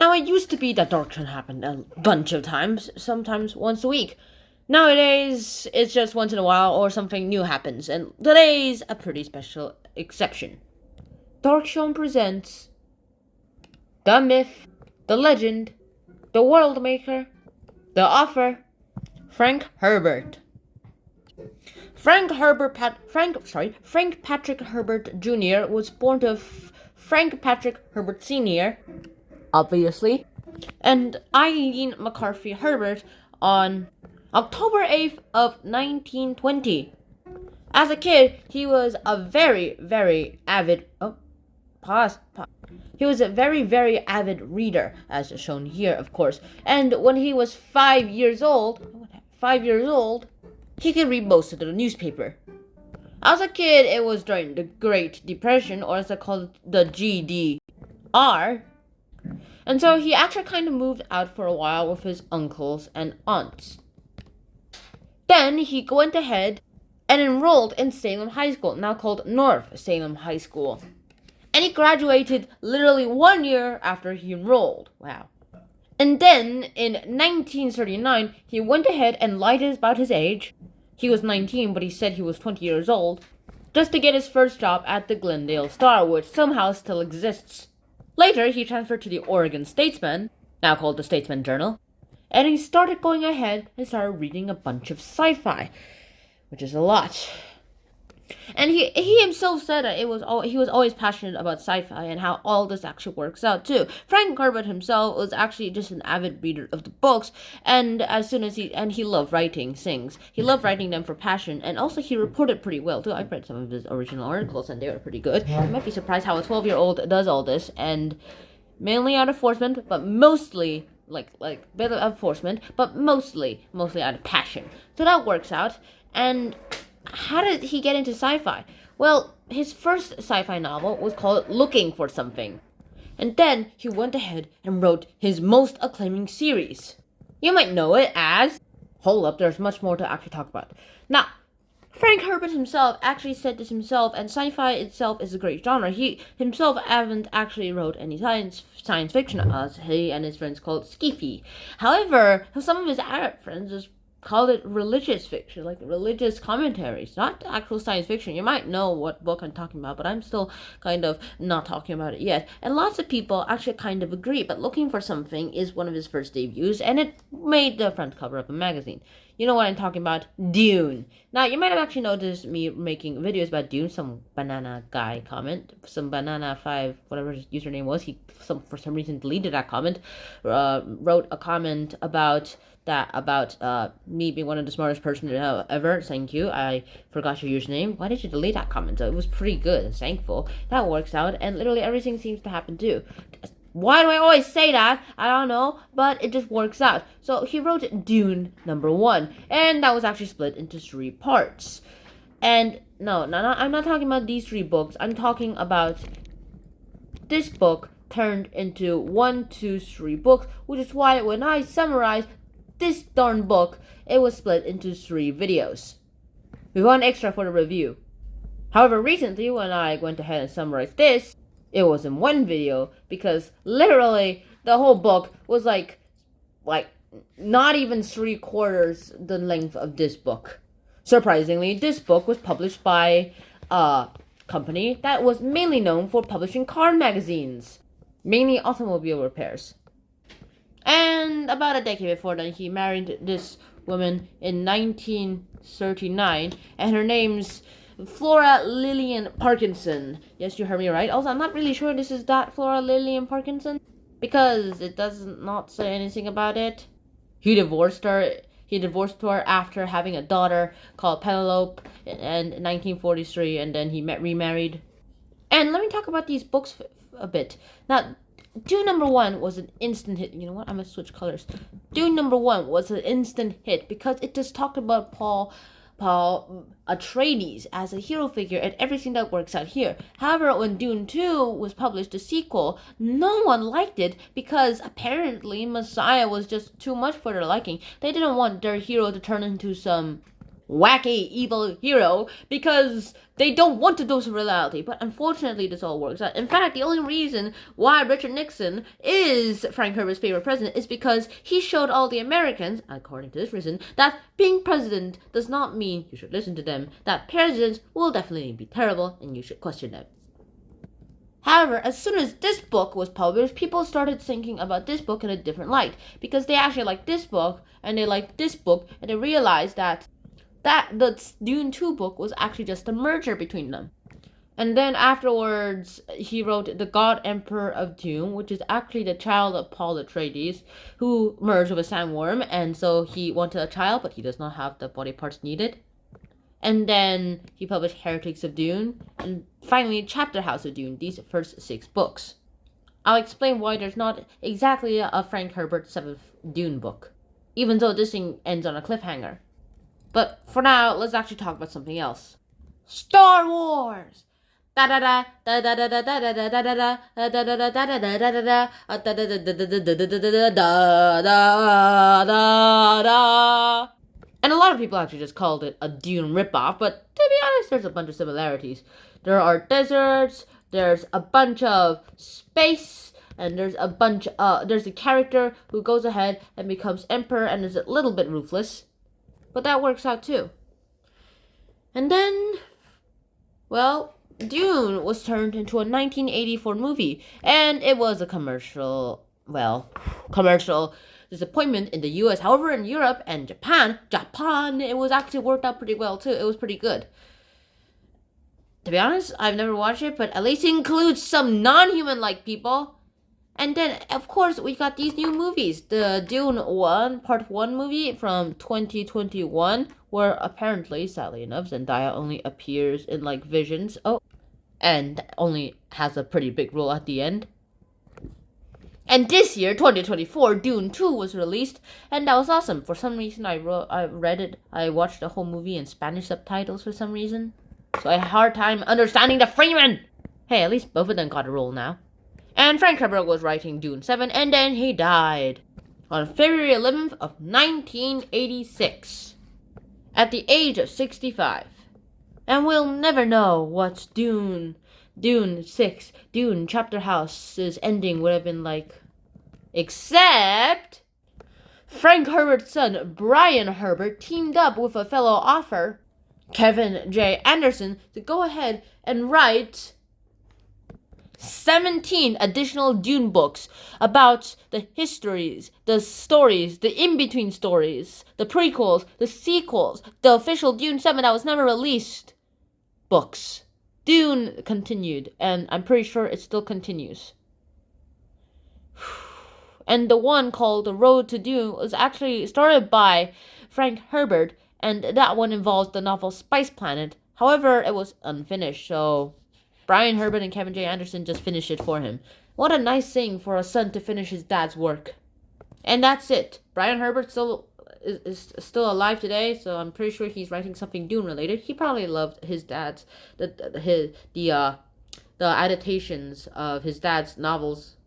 Now, it used to be that Darktron happened a bunch of times, sometimes once a week. Nowadays, it's just once in a while or something new happens, and today's a pretty special exception. Darktron presents the myth, the legend, the world maker, the author, Frank Herbert. Frank Patrick Herbert Jr. was born to Frank Patrick Herbert Sr., obviously, and Eileen McCarthy Herbert on October 8th of 1920. As a kid, he was a very, very avid... He was a very, very avid reader, as shown here, of course. And when he was 5 years old, he could read most of the newspaper. As a kid, it was during the Great Depression, or as I call it, the GDR. And so he actually kind of moved out for a while with his uncles and aunts. Then he went ahead and enrolled in Salem High School, now called North Salem High School. And he graduated literally 1 year after he enrolled. Wow. And then, in 1939, he went ahead and lied about his age. He was 19, but he said he was 20 years old, just to get his first job at the Glendale Star, which somehow still exists. Later, he transferred to the Oregon Statesman, now called the Statesman Journal, and he started going ahead and started reading a bunch of sci-fi, which is a lot. And he himself said that he was always passionate about sci-fi and how all this actually works out too. Frank Herbert himself was actually just an avid reader of the books, and he loved writing things. He loved writing them for passion, and also he reported pretty well too. I've read some of his original articles and they were pretty good. You might be surprised how a 12-year-old does all this, and mainly out of enforcement, but mostly bit of enforcement, but mostly out of passion. So that works out. And how did he get into sci-fi? Well, his first sci-fi novel was called Looking for Something. And then he went ahead and wrote his most acclaiming series. You might know it as... Hold up, there's much more to actually talk about. Now, Frank Herbert himself actually said this himself, and sci-fi itself is a great genre. He himself haven't actually wrote any science fiction, as he and his friends called skiffy. However, some of his Arab friends just called it religious fiction, like religious commentaries, not actual science fiction. You might know what book I'm talking about, but I'm still kind of not talking about it yet. And lots of people actually kind of agree, but Looking for Something is one of his first debuts, and it made the front cover of a magazine. You know what I'm talking about? Dune. Now, you might have actually noticed me making videos about Dune. Some banana guy comment, some banana5, whatever his username was, for some reason deleted that comment, wrote a comment about me being one of the smartest person ever. Thank you. I forgot your username. Why did you delete that comment? So it was pretty good. Thankful. That works out, and literally everything seems to happen too. Why do I always say that? I don't know, but it just works out. So he wrote Dune #1, and that was actually split into 3 parts. And no, I'm not talking about these 3 books. I'm talking about this book turned into 1, 2, 3 books, which is why when I summarize this darn book, it was split into 3 videos, with 1 extra for the review. However, recently when I went ahead and summarized this, it was in 1 video, because literally the whole book was like not even 3/4 the length of this book. Surprisingly, this book was published by a company that was mainly known for publishing car magazines, mainly automobile repairs. And about a decade before that, he married this woman in 1939, and her name's Flora Lillian Parkinson. Yes, you heard me right. Also, I'm not really sure this is that Flora Lillian Parkinson, because it does not say anything about it. He divorced her after having a daughter called Penelope in 1943, and then he remarried. And let me talk about these books a bit. Now, Dune #1 was an instant hit. You know what? I'm gonna switch colors. Dune #1 was an instant hit because it just talked about Paul Atreides as a hero figure and everything that works out here. However, when Dune 2 was published, the sequel, no one liked it because apparently Messiah was just too much for their liking. They didn't want their hero to turn into some wacky evil hero because they don't want to dose of reality. But unfortunately, this all works out. In fact, the only reason why Richard Nixon is Frank Herbert's favorite president is because he showed all the Americans, according to this reason, that being president does not mean you should listen to them, that presidents will definitely be terrible and you should question them. However, as soon as this book was published, people started thinking about this book in a different light because they actually liked this book and they liked this book and they realized that the Dune 2 book was actually just a merger between them. And then afterwards, he wrote The God Emperor of Dune, which is actually the child of Paul Atreides, who merged with a sandworm, and so he wanted a child, but he does not have the body parts needed. And then he published Heretics of Dune, and finally Chapter House of Dune, these first 6 books. I'll explain why there's not exactly a Frank Herbert 7th Dune book, even though this thing ends on a cliffhanger. But for now, let's actually talk about something else. Star Wars! And a lot of people actually just called it a Dune ripoff, but to be honest, there's a bunch of similarities. There are deserts, there's a bunch of space, and there's a character who goes ahead and becomes emperor and is a little bit ruthless. But that works out too. And then, well, Dune was turned into a 1984 movie, and it was a commercial disappointment in the US. However, in Europe and Japan, it was actually worked out pretty well too. It was pretty good. To be honest, I've never watched it, but at least it includes some non-human-like people. And then, of course, we got these new movies. The Dune 1, Part 1 movie from 2021, where apparently, sadly enough, Zendaya only appears in, visions. Oh, and only has a pretty big role at the end. And this year, 2024, Dune 2 was released, and that was awesome. For some reason, I watched the whole movie in Spanish subtitles for some reason. So I had a hard time understanding the Freeman! Hey, at least both of them got a role now. And Frank Herbert was writing Dune 7, and then he died on February 11th of 1986 at the age of 65. And we'll never know what Dune 6, Dune Chapter House's ending would have been like. Except Frank Herbert's son, Brian Herbert, teamed up with a fellow author, Kevin J. Anderson, to go ahead and write 17 additional Dune books about the histories, the stories, the in-between stories, the prequels, the sequels, the official Dune 7 that was never released books. Dune continued, and I'm pretty sure it still continues. And the one called The Road to Dune was actually started by Frank Herbert, and that one involves the novel Spice Planet. However, it was unfinished, so Brian Herbert and Kevin J. Anderson just finished it for him. What a nice thing for a son to finish his dad's work. And that's it. Brian Herbert is still alive today, so I'm pretty sure he's writing something Dune related. He probably loved his dad's the adaptations of his dad's novels.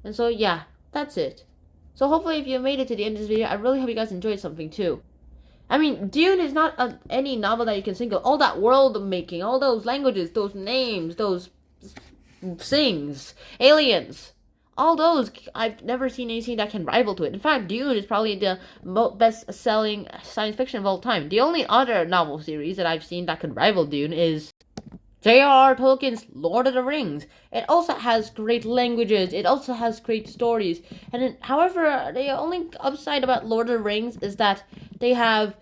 And so yeah, that's it. So hopefully if you made it to the end of this video, I really hope you guys enjoyed something too. I mean, Dune is not any novel that you can think of. All that world making, all those languages, those names, those things, aliens, all those, I've never seen anything that can rival to it. In fact, Dune is probably the best-selling science fiction of all time. The only other novel series that I've seen that could rival Dune is J.R.R. Tolkien's Lord of the Rings. It also has great languages. It also has great stories. However, the only upside about Lord of the Rings is that they have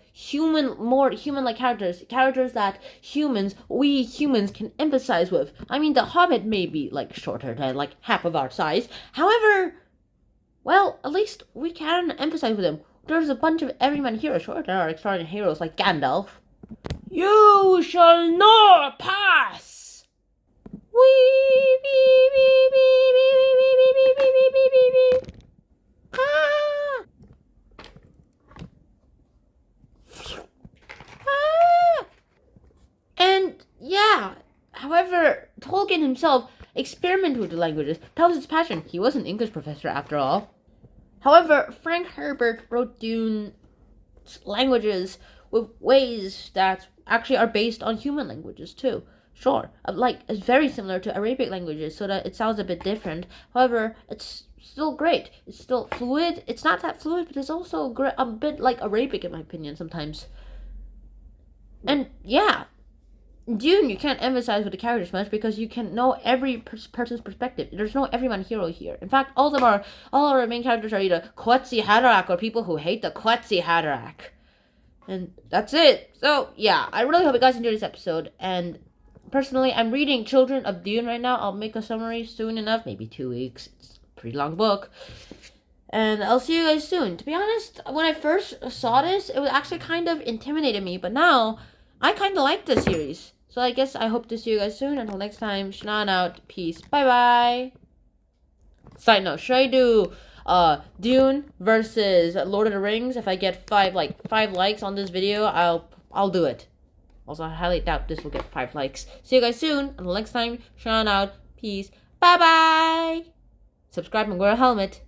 more human-like characters that we humans can empathize with. I mean, the Hobbit may be shorter than half of our size. However, well, at least we can empathize with them. There's a bunch of everyman heroes. Sure, there are extraordinary heroes like Gandalf. You shall not pass. Wee wee wee wee wee wee wee wee wee wee wee wee. Ah. Ah. And yeah, however, Tolkien himself experimented with the languages. That was his passion. He was an English professor after all. However, Frank Herbert wrote Dune languages with ways that actually are based on human languages too. Sure, like it's very similar to Arabic languages, so that it sounds a bit different. However, it's still great. It's still fluid. It's not that fluid, but it's also a bit like Arabic in my opinion sometimes. And yeah, Dune, you can't emphasize with the characters much because you can know every person's perspective. There's no everyone hero here. In fact, all our main characters are either Quetzi Haderach or people who hate the Quetzi Haderach. And that's it. So yeah, I really hope you guys enjoyed this episode. And personally, I'm reading Children of Dune right now. I'll make a summary soon enough, maybe 2 weeks. It's a pretty long book. And I'll see you guys soon. To be honest, when I first saw this, it was actually kind of intimidated me. But now, I kind of like the series. So I guess I hope to see you guys soon. Until next time, Shannon out. Peace. Bye-bye. Side note, should I do Dune versus Lord of the Rings? If I get five likes on this video, I'll do it. Also, I highly doubt this will get 5 likes. See you guys soon. Until next time, Shannon out. Peace. Bye-bye. Subscribe and wear a helmet.